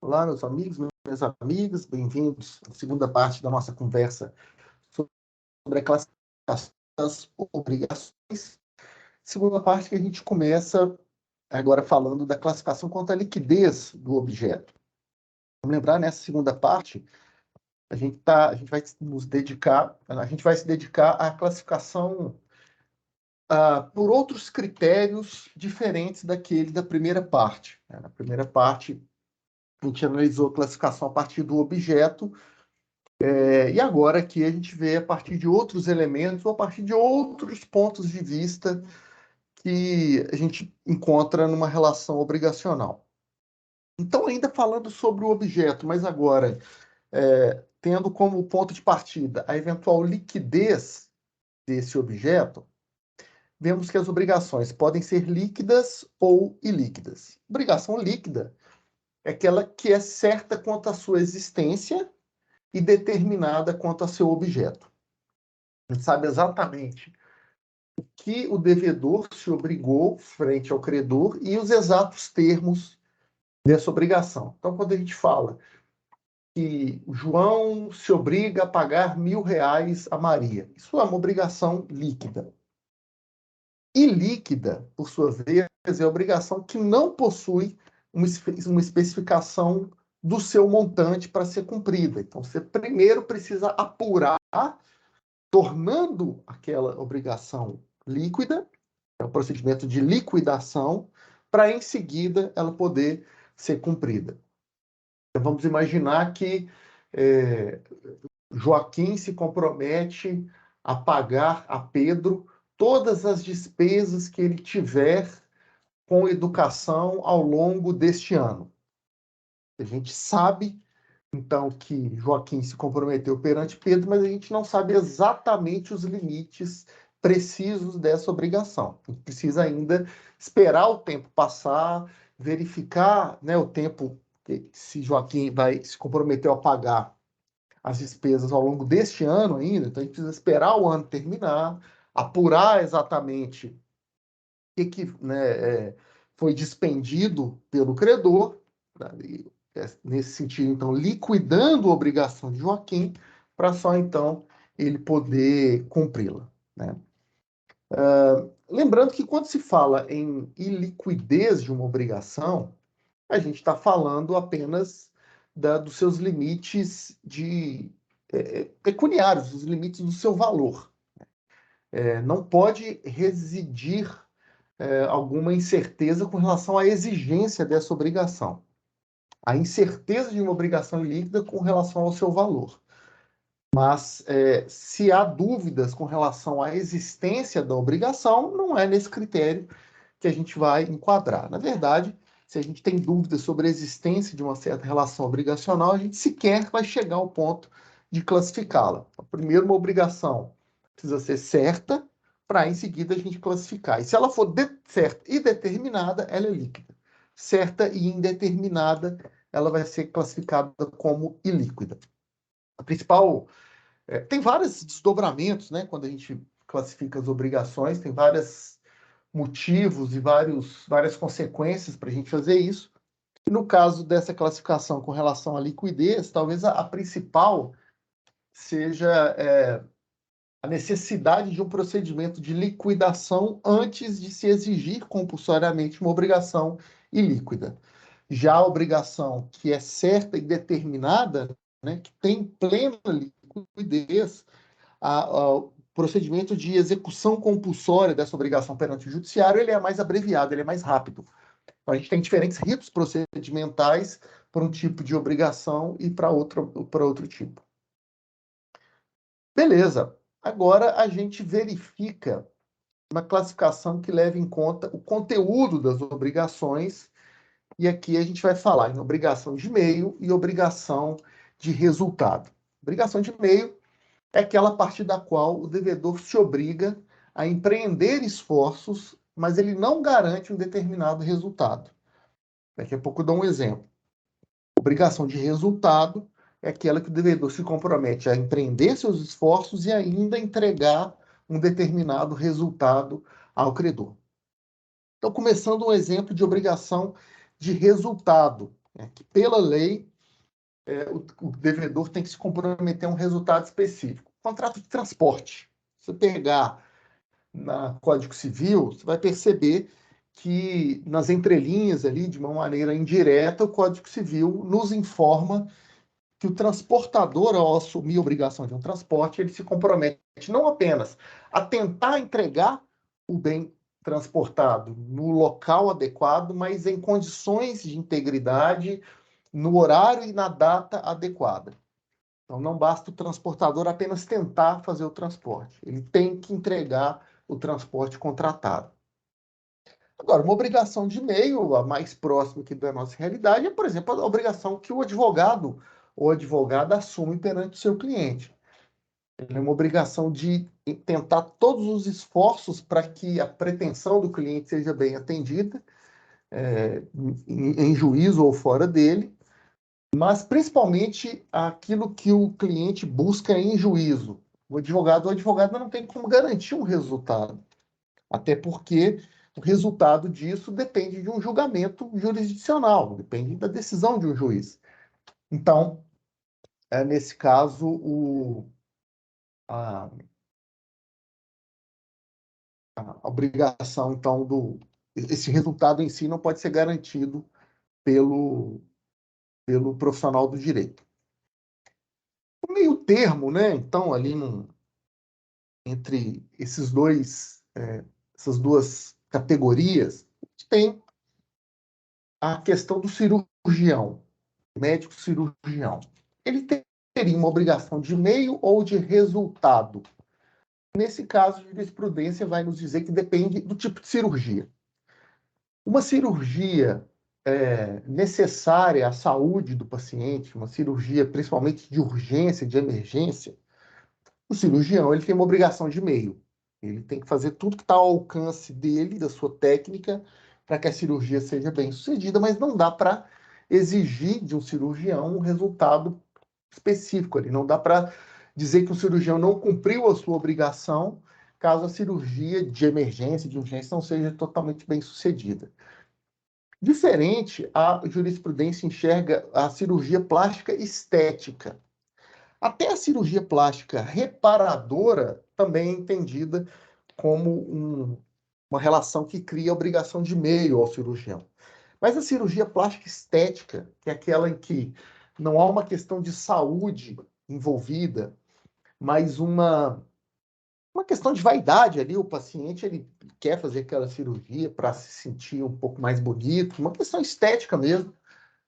Olá, meus amigos, minhas amigas, bem-vindos à segunda parte da nossa conversa sobre a classificação das obrigações. Segunda parte que a gente começa agora falando da classificação quanto à liquidez do objeto. Vamos lembrar, nessa segunda parte, a gente vai nos dedicar, a gente vai se dedicar à classificação por outros critérios diferentes daquele da primeira parte. Na primeira parte, a gente analisou a classificação a partir do objeto. E agora aqui a gente vê a partir de outros elementos ou a partir de outros pontos de vista que a gente encontra numa relação obrigacional. Então, ainda falando sobre o objeto, mas agora tendo como ponto de partida a eventual liquidez desse objeto, vemos que as obrigações podem ser líquidas ou ilíquidas. Obrigação líquida é aquela que é certa quanto à sua existência e determinada quanto a seu objeto. A gente sabe exatamente que o devedor se obrigou frente ao credor e os exatos termos dessa obrigação. Então, quando a gente fala que o João se obriga a pagar R$ 1.000 a Maria, isso é uma obrigação líquida. Ilíquida, por sua vez, é a obrigação que não possui uma especificação do seu montante para ser cumprida. Então, você primeiro precisa apurar, tornando aquela obrigação líquida, é o procedimento de liquidação, para em seguida ela poder ser cumprida. Então, vamos imaginar que Joaquim se compromete a pagar a Pedro todas as despesas que ele tiver com educação ao longo deste ano. A gente sabe, então, que Joaquim se comprometeu perante Pedro, mas a gente não sabe exatamente os limites precisos dessa obrigação. A gente precisa ainda esperar o tempo passar, verificar, né, o tempo que se Joaquim vai se comprometeu a pagar as despesas ao longo deste ano ainda, então a gente precisa esperar o ano terminar, apurar exatamente o que né, foi dispendido pelo credor, né, nesse sentido, então, liquidando a obrigação de Joaquim, para só, então, ele poder cumpri-la. Né? Lembrando que quando se fala em iliquidez de uma obrigação, a gente está falando apenas dos seus limites pecuniários, dos limites do seu valor. Não pode residir alguma incerteza com relação à exigência dessa obrigação. A incerteza de uma obrigação líquida com relação ao seu valor. Mas, se há dúvidas com relação à existência da obrigação, não é nesse critério que a gente vai enquadrar. Na verdade, se a gente tem dúvidas sobre a existência de uma certa relação obrigacional, a gente sequer vai chegar ao ponto de classificá-la. Então, primeiro, uma obrigação precisa ser certa, para em seguida a gente classificar. E se ela for certa e determinada, ela é líquida. Certa e indeterminada, ela vai ser classificada como ilíquida. A principal... tem vários desdobramentos, né, quando a gente classifica as obrigações, tem vários motivos e várias consequências para a gente fazer isso. E no caso dessa classificação com relação à liquidez, talvez a principal seja a necessidade de um procedimento de liquidação antes de se exigir compulsoriamente uma obrigação ilíquida. Já a obrigação que é certa e determinada, né, que tem plena liquidez, o procedimento de execução compulsória dessa obrigação perante o judiciário, ele é mais abreviado, ele é mais rápido. Então, a gente tem diferentes ritos procedimentais para um tipo de obrigação e para outro tipo. Beleza. Agora a gente verifica uma classificação que leva em conta o conteúdo das obrigações, e aqui a gente vai falar em obrigação de meio e obrigação de resultado. Obrigação de meio é aquela a partir da qual o devedor se obriga a empreender esforços, mas ele não garante um determinado resultado. Daqui a pouco eu dou um exemplo. Obrigação de resultado é aquela que o devedor se compromete a empreender seus esforços e ainda entregar um determinado resultado ao credor. Então, começando um exemplo de obrigação de resultado. né, que pela lei o devedor tem que se comprometer a um resultado específico. Contrato de transporte. Se você pegar na Código Civil, você vai perceber que nas entrelinhas ali, de uma maneira indireta, o Código Civil nos informa que o transportador, ao assumir a obrigação de um transporte, ele se compromete não apenas a tentar entregar o bem transportado no local adequado, mas em condições de integridade, no horário e na data adequada. Então, não basta o transportador apenas tentar fazer o transporte. Ele tem que entregar o transporte contratado. Agora, uma obrigação de meio, a mais próxima aqui da nossa realidade, é, por exemplo, a obrigação que o advogado ou advogada assume perante o seu cliente. É uma obrigação de tentar todos os esforços para que a pretensão do cliente seja bem atendida, em juízo ou fora dele, mas principalmente aquilo que o cliente busca em juízo. O advogado ou a advogada não tem como garantir um resultado, até porque o resultado disso depende de um julgamento jurisdicional, depende da decisão de um juiz. Então, nesse caso, a, a obrigação, então, esse resultado em si não pode ser garantido pelo profissional do direito. O meio termo, né? Então, ali entre essas duas categorias, a gente tem a questão do cirurgião, médico cirurgião. Ele teria uma obrigação de meio ou de resultado. Nesse caso, a jurisprudência vai nos dizer que depende do tipo de cirurgia. Uma cirurgia necessária à saúde do paciente, uma cirurgia principalmente de urgência, de emergência, o cirurgião ele tem uma obrigação de meio. Ele tem que fazer tudo que está ao alcance dele, da sua técnica, para que a cirurgia seja bem sucedida, mas não dá para exigir de um cirurgião um resultado específico ali. Não dá para dizer que o cirurgião não cumpriu a sua obrigação caso a cirurgia de emergência, de urgência, não seja totalmente bem sucedida. Diferente, a jurisprudência enxerga a cirurgia plástica estética. Até a cirurgia plástica reparadora também é entendida como uma relação que cria obrigação de meio ao cirurgião. Mas a cirurgia plástica estética, que é aquela em que não há uma questão de saúde envolvida, mas uma questão de vaidade ali, o paciente ele quer fazer aquela cirurgia para se sentir um pouco mais bonito, uma questão estética mesmo.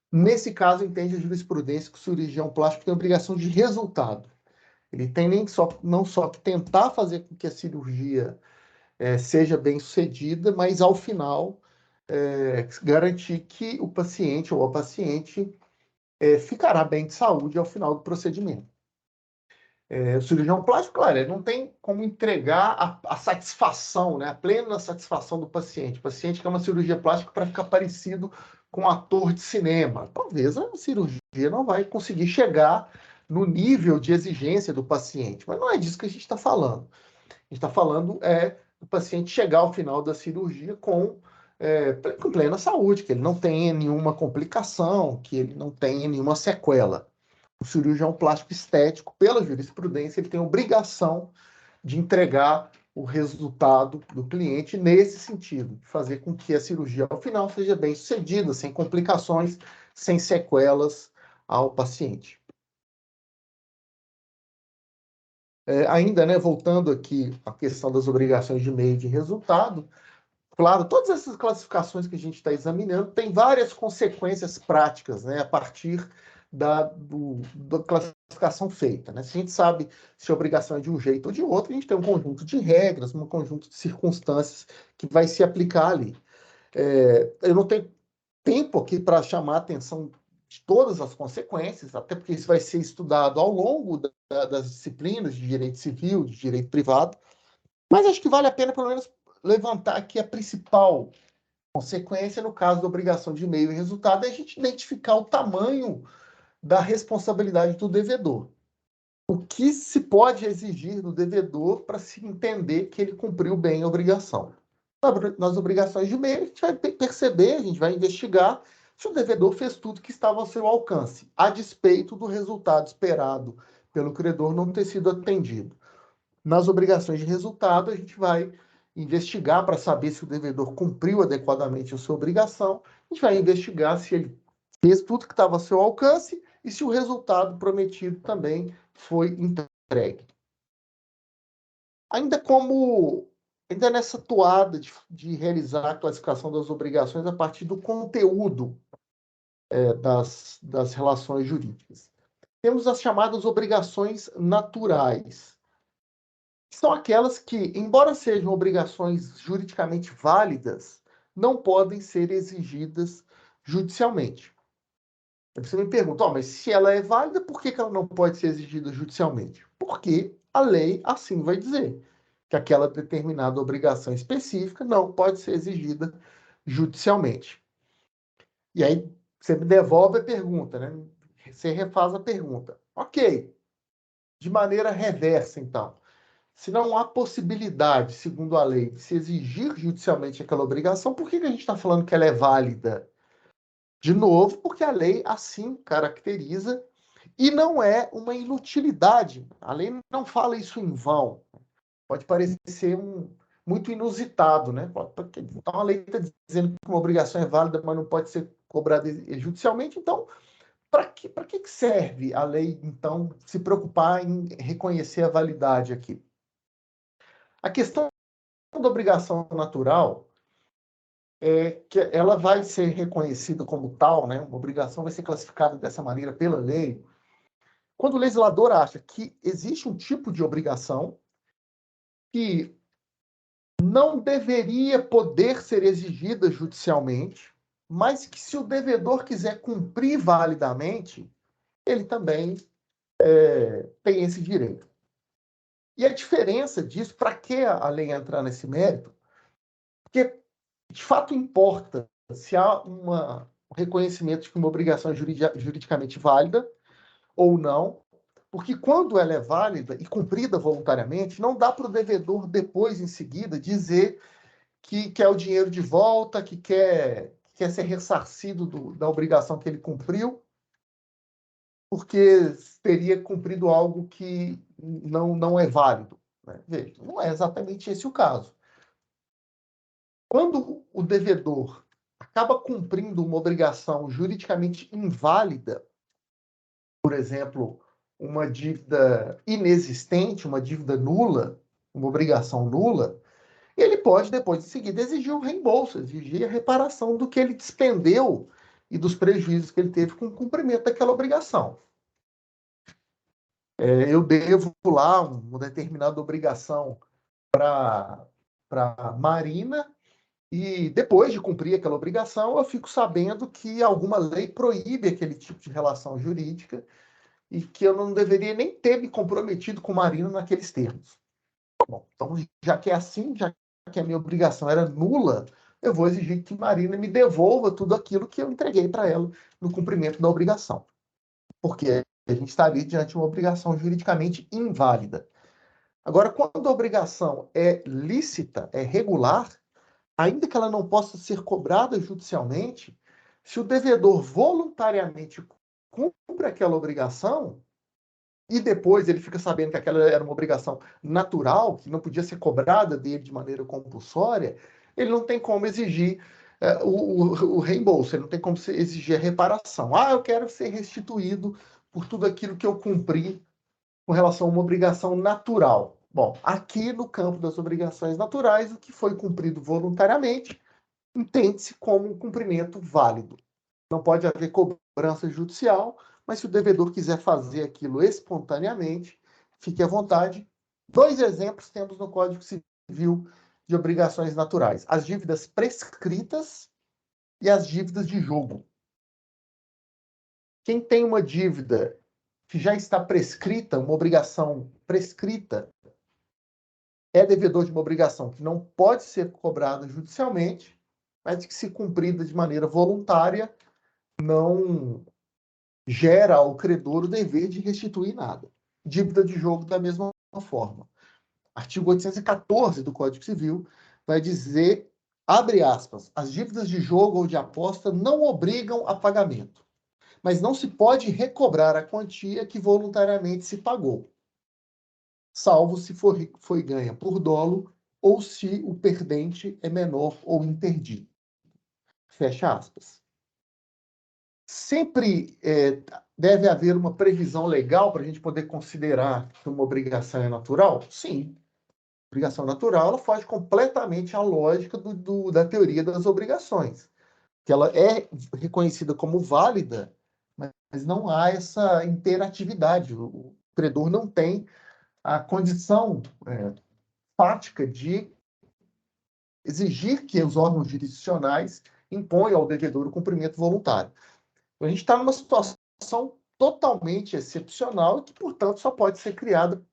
Nesse caso, entende a jurisprudência que o cirurgião plástico tem a obrigação de resultado. Ele tem não só que tentar fazer com que a cirurgia seja bem sucedida, mas ao final garantir que o paciente ou a paciente ficará bem de saúde ao final do procedimento. O cirurgião plástico, claro, ele não tem como entregar a satisfação, né, a plena satisfação do paciente. O paciente quer uma cirurgia plástica para ficar parecido com um ator de cinema. Talvez a cirurgia não vai conseguir chegar no nível de exigência do paciente, mas não é disso que a gente está falando. A gente está falando do paciente chegar ao final da cirurgia com plena saúde, que ele não tenha nenhuma complicação, que ele não tenha nenhuma sequela. O cirurgião plástico estético, pela jurisprudência, ele tem a obrigação de entregar o resultado do cliente nesse sentido, de fazer com que a cirurgia, ao final, seja bem sucedida, sem complicações, sem sequelas ao paciente. Ainda, né, voltando aqui à questão das obrigações de meio de resultado, claro, todas essas classificações que a gente está examinando têm várias consequências práticas, né, a partir da classificação feita. Né? Se a gente sabe se a obrigação é de um jeito ou de outro, a gente tem um conjunto de regras, um conjunto de circunstâncias que vai se aplicar ali. Eu não tenho tempo aqui para chamar a atenção de todas as consequências, até porque isso vai ser estudado ao longo das disciplinas de direito civil, de direito privado, mas acho que vale a pena, pelo menos, levantar aqui a principal consequência no caso da obrigação de meio e resultado, é a gente identificar o tamanho da responsabilidade do devedor. O que se pode exigir do devedor para se entender que ele cumpriu bem a obrigação? Nas obrigações de meio, a gente vai perceber, a gente vai investigar se o devedor fez tudo que estava ao seu alcance, a despeito do resultado esperado pelo credor não ter sido atendido. Nas obrigações de resultado, a gente vai investigar para saber se o devedor cumpriu adequadamente a sua obrigação, a gente vai investigar se ele fez tudo que estava ao seu alcance e se o resultado prometido também foi entregue. Ainda nessa toada de realizar a classificação das obrigações a partir do conteúdo das relações jurídicas. Temos as chamadas obrigações naturais. São aquelas que, embora sejam obrigações juridicamente válidas, não podem ser exigidas judicialmente. Você me pergunta, mas se ela é válida, por que ela não pode ser exigida judicialmente? Porque a lei assim vai dizer que aquela determinada obrigação específica não pode ser exigida judicialmente. E aí você me devolve a pergunta, né? Você refaz a pergunta. Ok, de maneira reversa, então. Se não há possibilidade, segundo a lei, de se exigir judicialmente aquela obrigação, por que a gente está falando que ela é válida? De novo, porque a lei assim caracteriza e não é uma inutilidade. A lei não fala isso em vão. Pode parecer muito inusitado, né? Então a lei está dizendo que uma obrigação é válida, mas não pode ser cobrada judicialmente. Então, para que serve a lei, então, se preocupar em reconhecer a validade aqui? A questão da obrigação natural é que ela vai ser reconhecida como tal, né? Uma obrigação vai ser classificada dessa maneira pela lei, quando o legislador acha que existe um tipo de obrigação que não deveria poder ser exigida judicialmente, mas que se o devedor quiser cumprir validamente, ele também tem esse direito. E a diferença disso, para que a lei entrar nesse mérito? Porque, de fato, importa se há um reconhecimento de que uma obrigação é juridicamente válida ou não, porque quando ela é válida e cumprida voluntariamente, não dá para o devedor, depois, em seguida, dizer que quer o dinheiro de volta, que quer ser ressarcido da obrigação que ele cumpriu, porque teria cumprido algo que não é válido. Né? Veja, não é exatamente esse o caso. Quando o devedor acaba cumprindo uma obrigação juridicamente inválida, por exemplo, uma dívida inexistente, uma dívida nula, uma obrigação nula, ele pode, depois de seguida, exigir o reembolso, exigir a reparação do que ele despendeu e dos prejuízos que ele teve com o cumprimento daquela obrigação. Eu devo lá uma determinada obrigação para a Marina e depois de cumprir aquela obrigação, eu fico sabendo que alguma lei proíbe aquele tipo de relação jurídica e que eu não deveria nem ter me comprometido com o Marina naqueles termos. Bom, então, já que é assim, já que a minha obrigação era nula, eu vou exigir que Marina me devolva tudo aquilo que eu entreguei para ela no cumprimento da obrigação. Porque a gente está ali diante de uma obrigação juridicamente inválida. Agora, quando a obrigação é lícita, é regular, ainda que ela não possa ser cobrada judicialmente, se o devedor voluntariamente cumpre aquela obrigação, e depois ele fica sabendo que aquela era uma obrigação natural, que não podia ser cobrada dele de maneira compulsória, ele não tem como exigir o reembolso, ele não tem como exigir a reparação. Ah, eu quero ser restituído por tudo aquilo que eu cumpri com relação a uma obrigação natural. Bom, aqui no campo das obrigações naturais, o que foi cumprido voluntariamente entende-se como um cumprimento válido. Não pode haver cobrança judicial, mas se o devedor quiser fazer aquilo espontaneamente, fique à vontade. 2 exemplos temos no Código Civil de obrigações naturais: as dívidas prescritas e as dívidas de jogo. Quem tem uma dívida que já está prescrita, uma obrigação prescrita, é devedor de uma obrigação que não pode ser cobrada judicialmente, mas que, se cumprida de maneira voluntária, não gera ao credor o dever de restituir nada. Dívida de jogo da mesma forma. Artigo 814 do Código Civil vai dizer abre aspas, as dívidas de jogo ou de aposta não obrigam a pagamento, mas não se pode recobrar a quantia que voluntariamente se pagou, salvo se foi ganha por dolo ou se o perdente é menor ou interdito. Fecha aspas. Sempre deve haver uma previsão legal para a gente poder considerar que uma obrigação é natural? Sim. Obrigação natural, ela foge completamente à lógica da teoria das obrigações, que ela é reconhecida como válida, mas não há essa interatividade. O credor não tem a condição fática de exigir que os órgãos jurisdicionais imponham ao devedor o cumprimento voluntário. Então, a gente está numa situação totalmente excepcional e que, portanto, só pode ser criada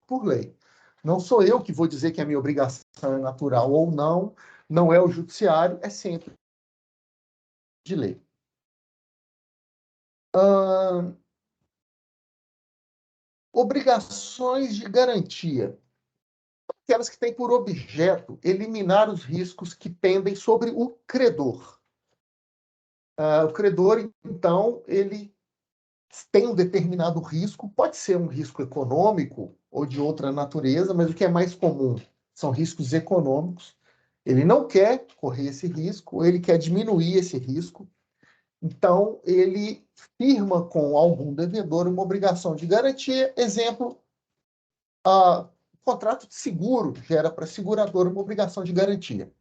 por lei. Não sou eu que vou dizer que a minha obrigação é natural ou não, não é o judiciário, é sempre de lei. Obrigações de garantia. Aquelas que têm por objeto eliminar os riscos que pendem sobre o credor. O credor, então, ele tem um determinado risco, pode ser um risco econômico ou de outra natureza, mas o que é mais comum são riscos econômicos. Ele não quer correr esse risco, ele quer diminuir esse risco, então ele firma com algum devedor uma obrigação de garantia. Exemplo, contrato de seguro gera para a seguradora uma obrigação de garantia.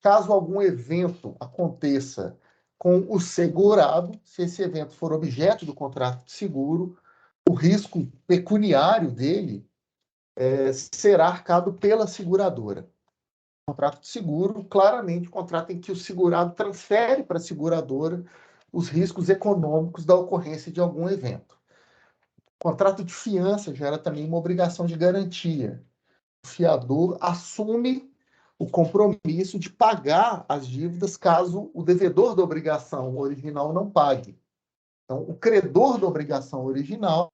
Caso algum evento aconteça com o segurado, se esse evento for objeto do contrato de seguro, o risco pecuniário dele será arcado pela seguradora. O contrato de seguro, claramente, o contrato em que o segurado transfere para a seguradora os riscos econômicos da ocorrência de algum evento. O contrato de fiança gera também uma obrigação de garantia. O fiador assume o compromisso de pagar as dívidas caso o devedor da obrigação original não pague. Então, o credor da obrigação original,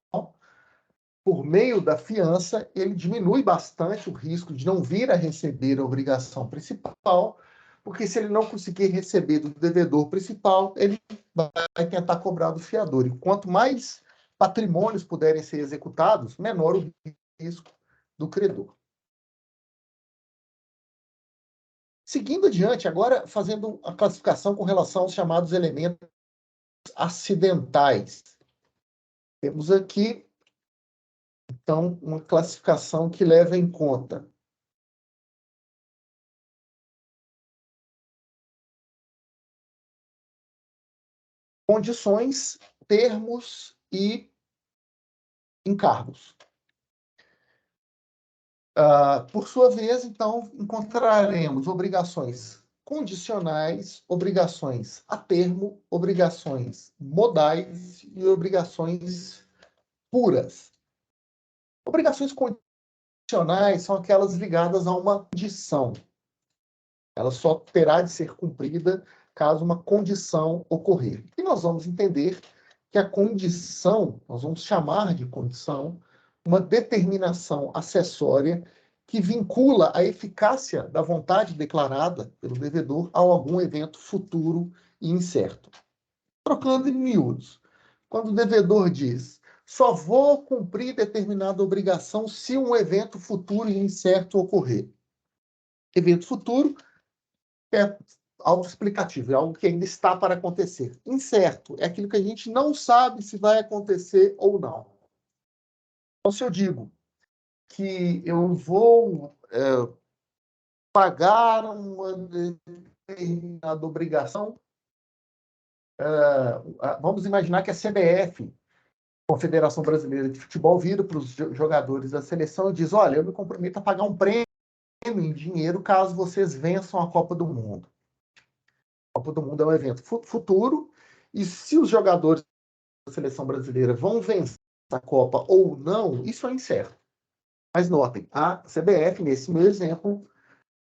por meio da fiança, ele diminui bastante o risco de não vir a receber a obrigação principal, porque se ele não conseguir receber do devedor principal, ele vai tentar cobrar do fiador. E quanto mais patrimônios puderem ser executados, menor o risco do credor. Seguindo adiante, agora fazendo a classificação com relação aos chamados elementos acidentais. Temos aqui, então, uma classificação que leva em conta condições, termos e encargos. Por sua vez, então, encontraremos obrigações condicionais, obrigações a termo, obrigações modais e obrigações puras. Obrigações condicionais são aquelas ligadas a uma condição. Ela só terá de ser cumprida caso uma condição ocorrer. E nós vamos entender que a condição, nós vamos chamar de condição, uma determinação acessória que vincula a eficácia da vontade declarada pelo devedor a algum evento futuro e incerto. Trocando em miúdos, quando o devedor diz só vou cumprir determinada obrigação se um evento futuro e incerto ocorrer. Evento futuro é algo explicativo, é algo que ainda está para acontecer. Incerto é aquilo que a gente não sabe se vai acontecer ou não. Então, se eu digo que eu vou pagar uma determinada obrigação, vamos imaginar que a CBF, Confederação Brasileira de Futebol, vira para os jogadores da seleção e diz: olha, eu me comprometo a pagar um prêmio em dinheiro caso vocês vençam a Copa do Mundo. A Copa do Mundo é um evento futuro, e se os jogadores da seleção brasileira vão vencer a Copa ou não, isso é incerto. Mas notem, a CBF, nesse meu exemplo,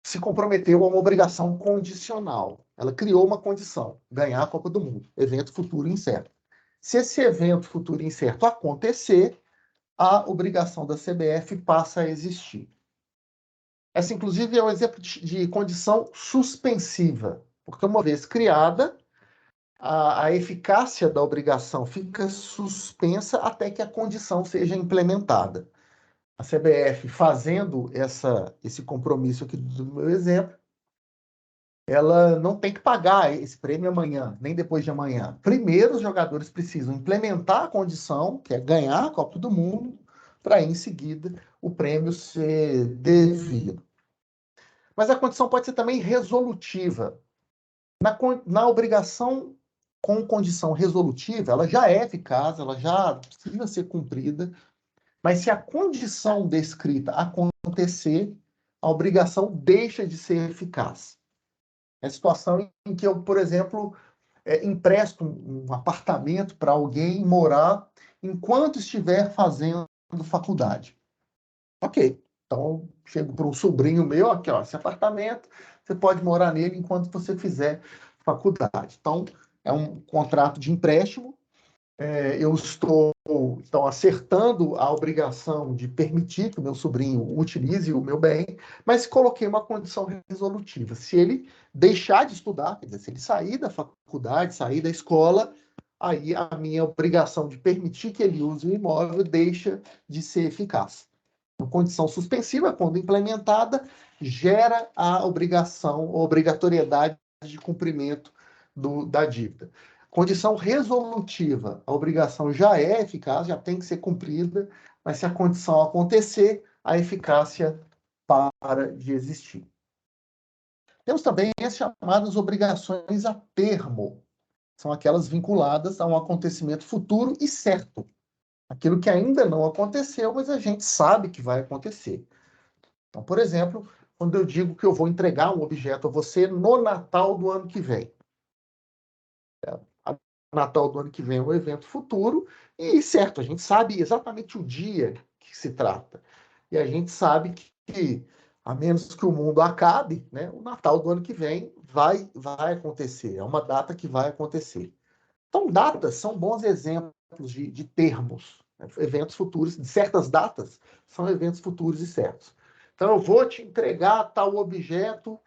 se comprometeu a uma obrigação condicional. Ela criou uma condição, ganhar a Copa do Mundo, evento futuro incerto. Se esse evento futuro incerto acontecer, a obrigação da CBF passa a existir. Essa, inclusive, é um exemplo de condição suspensiva, porque uma vez criada, a eficácia da obrigação fica suspensa até que a condição seja implementada. A CBF, fazendo esse compromisso aqui do meu exemplo, ela não tem que pagar esse prêmio amanhã, nem depois de amanhã. Primeiro, os jogadores precisam implementar a condição, que é ganhar a Copa do Mundo, para em seguida o prêmio ser devido. Mas a condição pode ser também resolutiva. Na obrigação com condição resolutiva, ela já é eficaz, ela já precisa ser cumprida, mas se a condição descrita acontecer, a obrigação deixa de ser eficaz. É a situação em que eu, por exemplo, empresto um apartamento para alguém morar enquanto estiver fazendo faculdade. Ok. Então, chego para um sobrinho meu, aqui, ó, esse apartamento, você pode morar nele enquanto você fizer faculdade. Então, é um contrato de empréstimo. Eu estou, então, acertando a obrigação de permitir que o meu sobrinho utilize o meu bem, mas coloquei uma condição resolutiva. Se ele deixar de estudar, quer dizer, se ele sair da faculdade, sair da escola, aí a minha obrigação de permitir que ele use o imóvel deixa de ser eficaz. A condição suspensiva, quando implementada, gera a obrigatoriedade de cumprimento da dívida. Condição resolutiva, a obrigação já é eficaz, já tem que ser cumprida, mas se a condição acontecer, a eficácia para de existir. Temos também as chamadas obrigações a termo. São aquelas vinculadas a um acontecimento futuro e certo. Aquilo que ainda não aconteceu, mas a gente sabe que vai acontecer. Então, por exemplo, quando eu digo que eu vou entregar um objeto a você no Natal do ano que vem. O Natal do ano que vem é um evento futuro e, certo, a gente sabe exatamente o dia que se trata. E a gente sabe que a menos que o mundo acabe, né, o Natal do ano que vem vai acontecer. É uma data que vai acontecer. Então, datas são bons exemplos de termos, né? Eventos futuros, de certas datas, são eventos futuros e certos. Então, eu vou te entregar tal objeto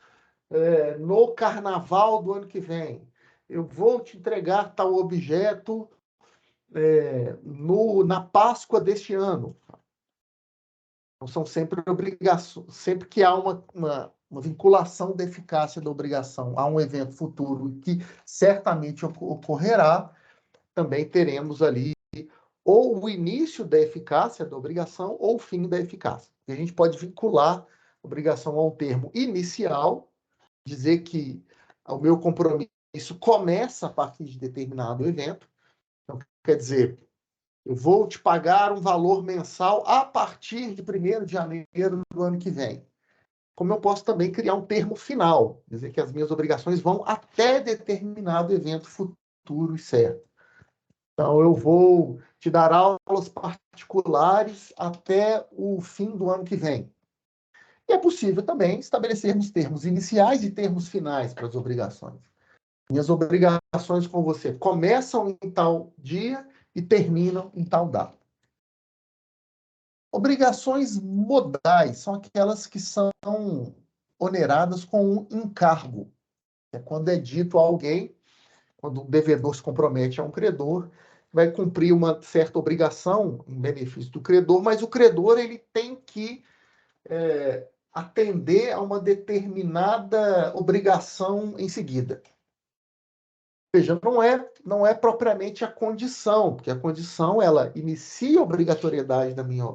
no carnaval do ano que vem. Eu vou te entregar tal objeto na Páscoa deste ano. Então, são sempre obrigações, sempre que há uma vinculação da eficácia da obrigação a um evento futuro que certamente ocorrerá, também teremos ali ou o início da eficácia da obrigação ou o fim da eficácia. E a gente pode vincular a obrigação a um termo inicial, dizer que o meu compromisso começa a partir de determinado evento. Então, quer dizer, eu vou te pagar um valor mensal a partir de 1º de janeiro do ano que vem. Como eu posso também criar um termo final, dizer que as minhas obrigações vão até determinado evento futuro e certo. Então, eu vou te dar aulas particulares até o fim do ano que vem. E é possível também estabelecermos termos iniciais e termos finais para as obrigações. Minhas obrigações com você começam em tal dia e terminam em tal data. Obrigações modais são aquelas que são oneradas com um encargo. É quando é dito a alguém, quando um devedor se compromete a um credor, vai cumprir uma certa obrigação em benefício do credor, mas o credor ele tem que atender a uma determinada obrigação em seguida. Veja, não é propriamente a condição, porque a condição ela inicia a obrigatoriedade da minha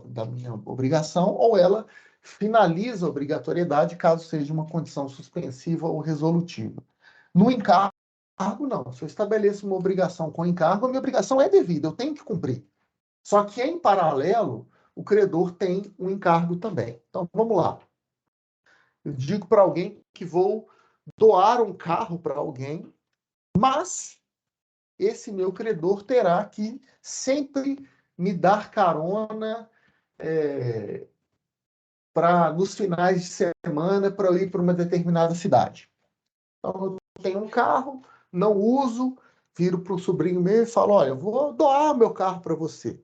obrigação ou ela finaliza a obrigatoriedade caso seja uma condição suspensiva ou resolutiva. No encargo, não. Se eu estabeleço uma obrigação com encargo, a minha obrigação é devida, eu tenho que cumprir. Só que, em paralelo, o credor tem um encargo também. Então, vamos lá. Eu digo para alguém que vou doar um carro para alguém, mas esse meu credor terá que sempre me dar carona nos finais de semana para eu ir para uma determinada cidade. Então, eu tenho um carro, não uso, viro para o sobrinho meu e falo, olha, eu vou doar meu carro para você,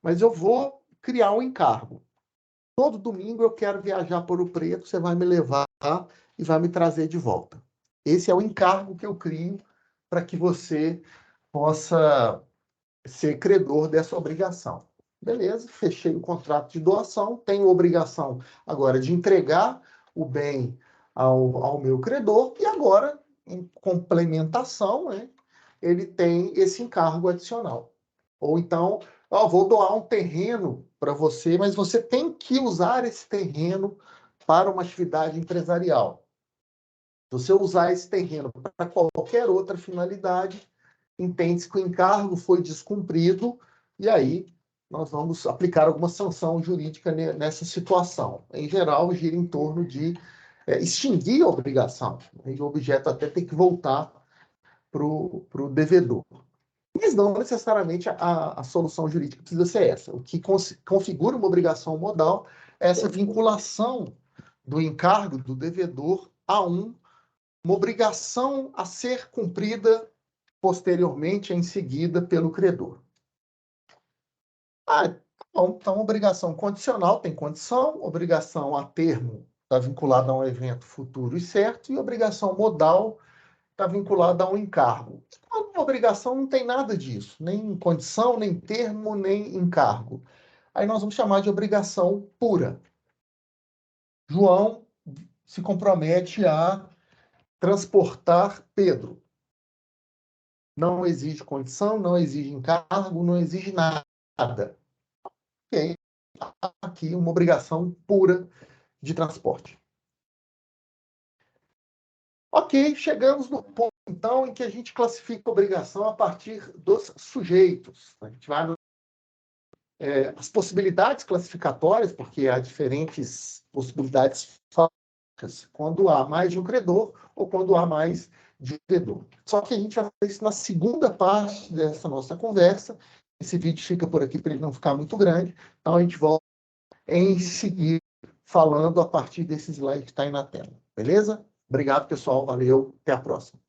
mas eu vou criar um encargo. todo domingo eu quero viajar para Ouro Preto, você vai me levar e vai me trazer de volta. Esse é o encargo que eu crio para que você possa ser credor dessa obrigação. Beleza, fechei o contrato de doação, tenho obrigação agora de entregar o bem ao meu credor, e agora, em complementação, né, ele tem esse encargo adicional. Ou então, vou doar um terreno para você, mas você tem que usar esse terreno para uma atividade empresarial. Se você usar esse terreno para qualquer outra finalidade, entende-se que o encargo foi descumprido, e aí nós vamos aplicar alguma sanção jurídica nessa situação. Em geral, gira em torno de extinguir a obrigação. E o objeto até tem que voltar para o devedor. Mas não necessariamente a solução jurídica precisa ser essa. O que configura uma obrigação modal é essa vinculação do encargo do devedor a uma obrigação a ser cumprida posteriormente, em seguida, pelo credor. Bom, então, obrigação condicional tem condição, obrigação a termo está vinculada a um evento futuro e certo, e obrigação modal está vinculada a um encargo. Quando uma obrigação não tem nada disso, nem condição, nem termo, nem encargo. Aí nós vamos chamar de obrigação pura. João se compromete a transportar Pedro. Não exige condição, não exige encargo, não exige nada. Ok, aqui uma obrigação pura de transporte. Ok, chegamos no ponto, então, em que a gente classifica a obrigação a partir dos sujeitos. A gente vai as possibilidades classificatórias, porque há diferentes possibilidades fáticas, quando há mais de um credor ou quando há mais de um devedor. Só que a gente vai fazer isso na segunda parte dessa nossa conversa. Esse vídeo fica por aqui para ele não ficar muito grande, então a gente volta em seguir falando a partir desse slide que está aí na tela. Beleza? Obrigado, pessoal. Valeu. Até a próxima.